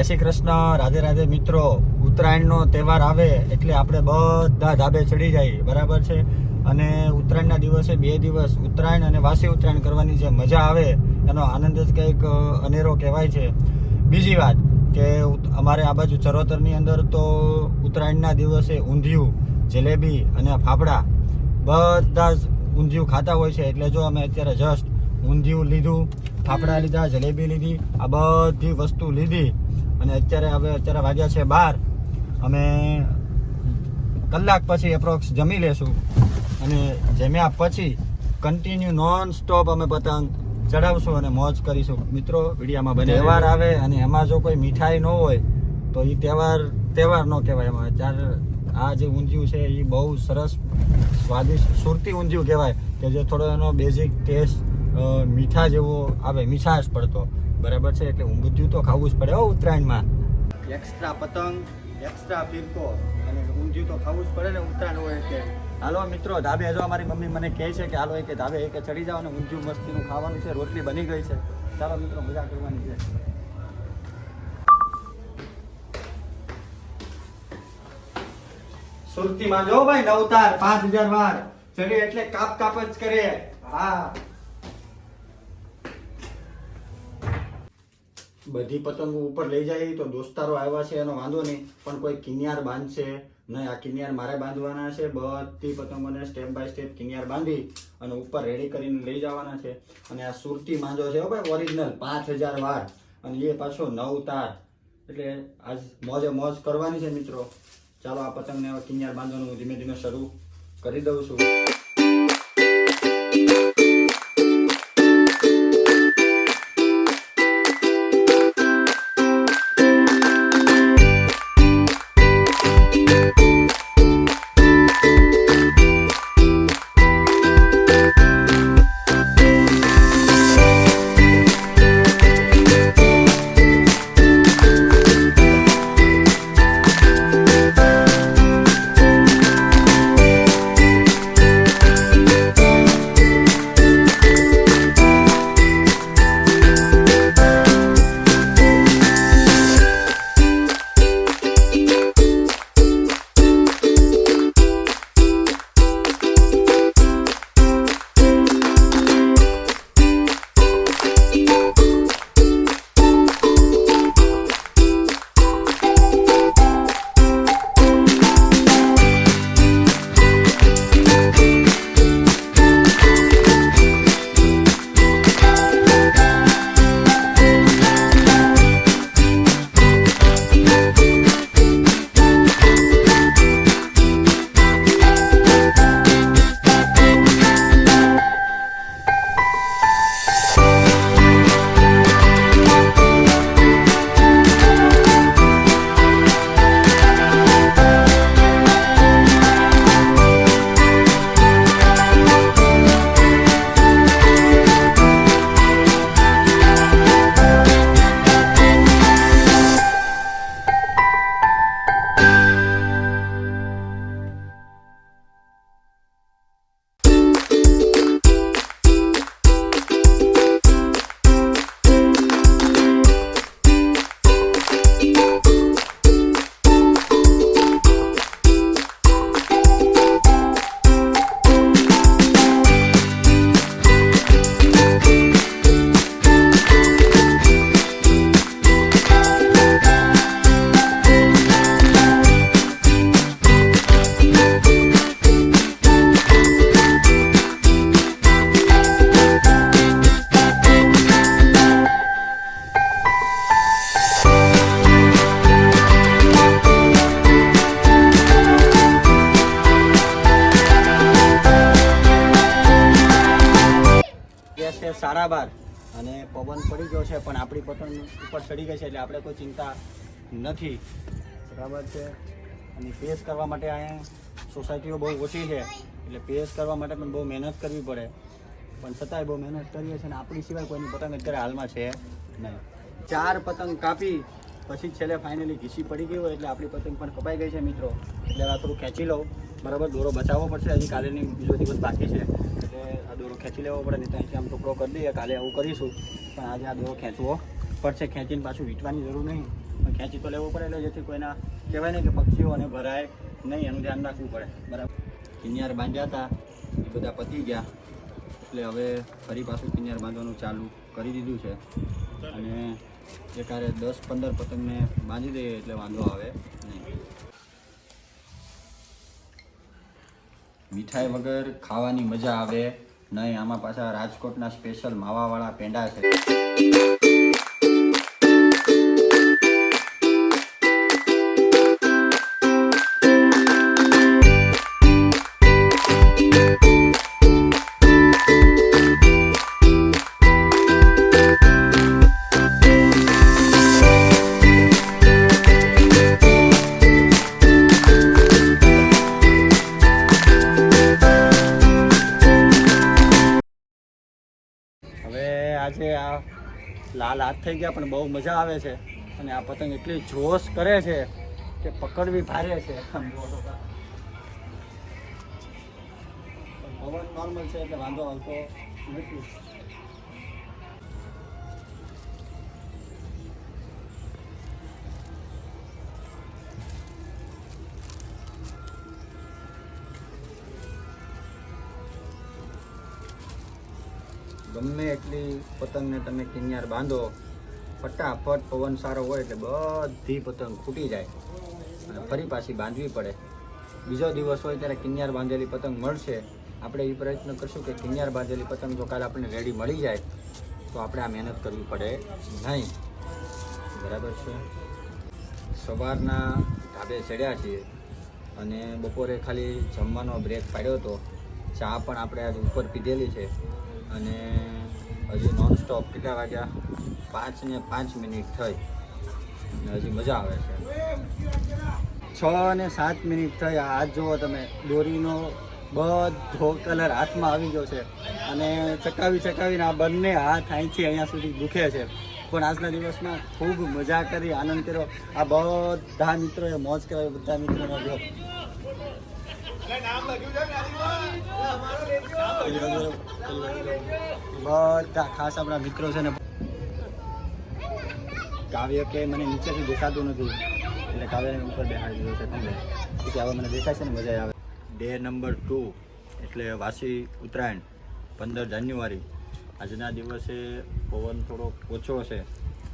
જય શ્રી કૃષ્ણ, રાધે રાધે મિત્રો. ઉત્તરાયણનો તહેવાર આવે એટલે આપણે બધા ધાબે ચડી જાય, બરાબર છે. અને ઉત્તરાયણના દિવસે 2 દિવસ ઉત્તરાયણ અને વાસી ઉત્તરાયણ કરવાની જે મજા આવે એનો આનંદ જ કંઈક અનેરો કહેવાય છે. બીજી વાત કે અમારે આ બાજુ ચરોતરની અંદર તો ઉત્તરાયણના દિવસે ઊંધિયું, જલેબી અને ફાફડા બધા જ ઊંધિયું ખાતા હોય છે. એટલે જો અમે અત્યારે જસ્ટ ઊંધિયું લીધું, ફાફડા લીધા, જલેબી લીધી, આ બધી વસ્તુ લીધી અને અત્યારે વાગ્યા છે 12. અમે કલાક પછી એપ્રોક્સ જમી લેશું અને જમ્યા પછી કન્ટિન્યુ નોન સ્ટોપ અમે પતંગ ચડાવશું અને મોજ કરીશું. મિત્રો વિડીયામાં બને. તહેવાર આવે અને એમાં જો કોઈ મીઠાઈ ન હોય તો એ તહેવાર ન કહેવાય. એમાં આ જે ઊંધિયું છે એ બહુ સરસ સ્વાદિષ્ટ સુરતી ઊંધિયું કહેવાય કે જે થોડો એનો બેઝિક ટેસ્ટ મીઠા જેવો આવે, મીઠાશ પડતો, બરાબર છે. એટલે ઊંધિયું તો ખાવું જ પડે ઉત્તરાયણમાં. એક્સ્ટ્રા પતંગ, એક્સ્ટ્રા ફિરકો અને ઊંધિયું તો ખાવું જ પડે ને ઉત્તરાયણ હોય એટલે. હાલો મિત્રો, ધાબે જો અમારી મમ્મી મને કહે છે કે હાલો કે ધાબે કે ચડી જાઓ અને ઊંધિયું મસ્તીનું ખાવાનું છે, રોટલી બની ગઈ છે. ચાલો મિત્રો, મજા કરવાની છે. સુરતીમાં જો ભાઈ નવતાર 5000 વાર ચડે એટલે કાપ જ કરે. હા, બધી પતંગો ઉપર લઈ જાય તો દોસ્તારો આવ્યા છે એનો વાંધો નહીં, પણ કોઈ કિનિયાર બાંધશે નહીં. આ કિનિયાર મારે બાંધવાના છે. બધી પતંગોને સ્ટેપ બાય સ્ટેપ કિનિયાર બાંધી અને ઉપર રેડી કરીને લઈ જવાના છે. અને આ સુરતી માંજો છે ભાઈ, ઓરિજિનલ 5000 વાર અને એ પાછો 9 તાર. એટલે આજ મોજે મોજ કરવાની છે મિત્રો. ચાલો આ પતંગને કિનિયાર બાંધવાનું ધીમે ધીમે શરૂ કરી દઉં છું. સારા બાર અને પવન પડી ગયો છે, પણ આપણી પતંગ ઉપર ચડી ગઈ છે એટલે આપણે કોઈ ચિંતા નથી, બરાબર છે. અને પેસ કરવા માટે અહીંયા સોસાયટીઓ બહુ ઓછી છે એટલે પેસ કરવા માટે પણ બહુ મહેનત કરવી પડે, પણ છતાંય બહુ મહેનત કરીએ છીએ. અને આપણી સિવાય કોઈની પતંગ અત્યારે હાલમાં છે નહીં. 4 પતંગ કાપી પછી છેલ્લે ફાઇનલી ઘીસી પડી ગઈ હોય એટલે આપણી પતંગ પણ કપાઈ ગઈ છે મિત્રો. એટલે આ થોડું ખેંચી લઉં, બરાબર. દોરો બચાવવો પડશે, હજી કાલેની બીજો દિવસ બાકી છે એટલે આ દોરો ખેંચી લેવો પડે. નહીં તો અહીંથી આમ ટુકડો કરી દઈએ, કાલે આવું કરીશું, પણ આજે આ દોરો ખેંચવો પડશે. ખેંચીને પાછું વીંટવાની જરૂર નહીં, પણ ખેંચી તો લેવું પડે એટલે જેથી કોઈના કહેવાય ને કે પક્ષીઓને ભરાય નહીં, એનું ધ્યાન રાખવું પડે. બરાબર. કિનિયાર બાંધ્યા હતા એ બધા પતી ગયા એટલે હવે ફરી પાછું કિનિયાર બાંધવાનું ચાલુ કરી દીધું છે. અને એકારે 10-15 પતંગને બાંધી દઈએ એટલે વાંધો આવે નહીં. મીઠાઈ વગર ખાવાની મજા આવે નહીં. આમાં પાછા રાજકોટના સ્પેશિયલ માવાવાળા પેંડા છે. આજે આ લાલ હાથ થઈ ગયા પણ બહુ મજા આવે છે. અને આ પતંગ એટલી જોશ કરે છે કે પકડવી ભારે છે. પવન નોર્મલ છે એટલે વાંધો આવતો નથી. ગમે એટલી પતંગને તમે કિનિયાર બાંધો, ફટાફટ પવન સારો હોય એટલે બધી પતંગ ફૂટી જાય અને ફરી પાછી બાંધવી પડે. બીજો દિવસ હોય ત્યારે કિનિયાર બાંધેલી પતંગ મળશે. આપણે એ પ્રયત્ન કરશું કે કિનિયાર બાંધેલી પતંગ જો કાલે આપણને રેડી મળી જાય તો આપણે આ મહેનત કરવી પડે નહીં. બરાબર છે. સવારના ધાબે ચડ્યા છીએ અને બપોરે ખાલી જમવાનો બ્રેક પાડ્યો હતો. ચા પણ આપણે આજે ઉપર પીધેલી છે અને હજી નોનસ્ટોપ કેટલા વાગ્યા 5:05 થઈ અને હજી મજા આવે છે. 6:07 થઈ. હાથ જુઓ તમે, દોરીનો બધો કલર હાથમાં આવી ગયો છે અને ચકાવીને આ બંને હાથ અહીંથી અહીંયા સુધી દુખે છે. પણ આજના દિવસમાં ખૂબ મજા કરી, આનંદ કર્યો. આ બધા મિત્રોએ મોજ કરાવી. બધા મિત્રોનો જો બધા ખાસ આપણા મિત્રો છે ને. કાવ્ય કે મને નીચેથી દેખાતું નથી એટલે કાવ્યને ઉપર બેહાડી દીધો છે. તમને કે હવે મને દેખાય છે ને મજા આવે. ડે નંબર 2 એટલે વાસી ઉત્તરાયણ 15 જાન્યુઆરી. આજના દિવસે પવન થોડો ઓછો છે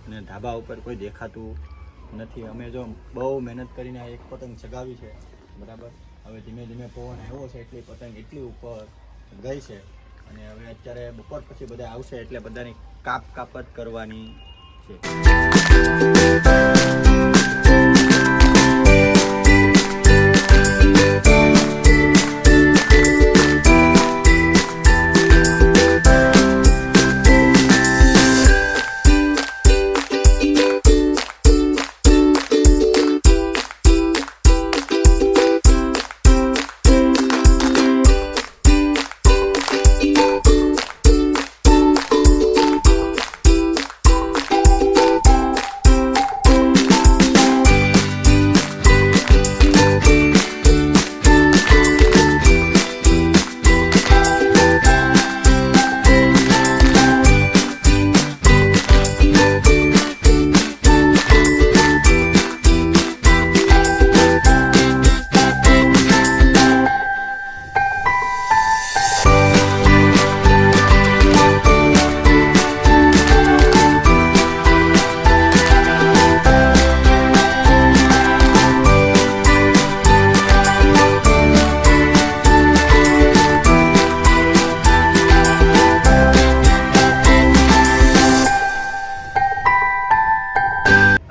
અને ધાબા ઉપર કોઈ દેખાતું નથી. અમે જો બહુ મહેનત કરીને આ એક પતંગ ચગાવી છે. બરાબર. હવે ધીમે ધીમે પવન આવ્યો છે એટલે પતંગ એટલી ઉપર ગઈ છે અને હવે અત્યારે બપોર પછી બધા આવશે એટલે બધાની કાપ જ કરવાની છે.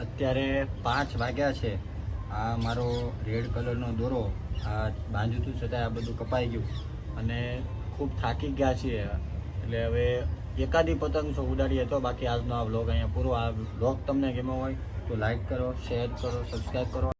અત્યારે 5 વાગ્યા છે. આ મારો રેડ કલરનો દોરો આ બાંધ્યું હતું છતાં આ બધું કપાઈ ગયું અને ખૂબ થાકી ગયા છીએ. એટલે હવે એકાદી પતંગ તો ઉડાડીએ તો. બાકી આજનો આ વ્લોગ અહીંયા પૂરો. આ વ્લોગ તમને ગમ્યો હોય તો લાઈક કરો, શેર કરો, સબસ્ક્રાઈબ કરો.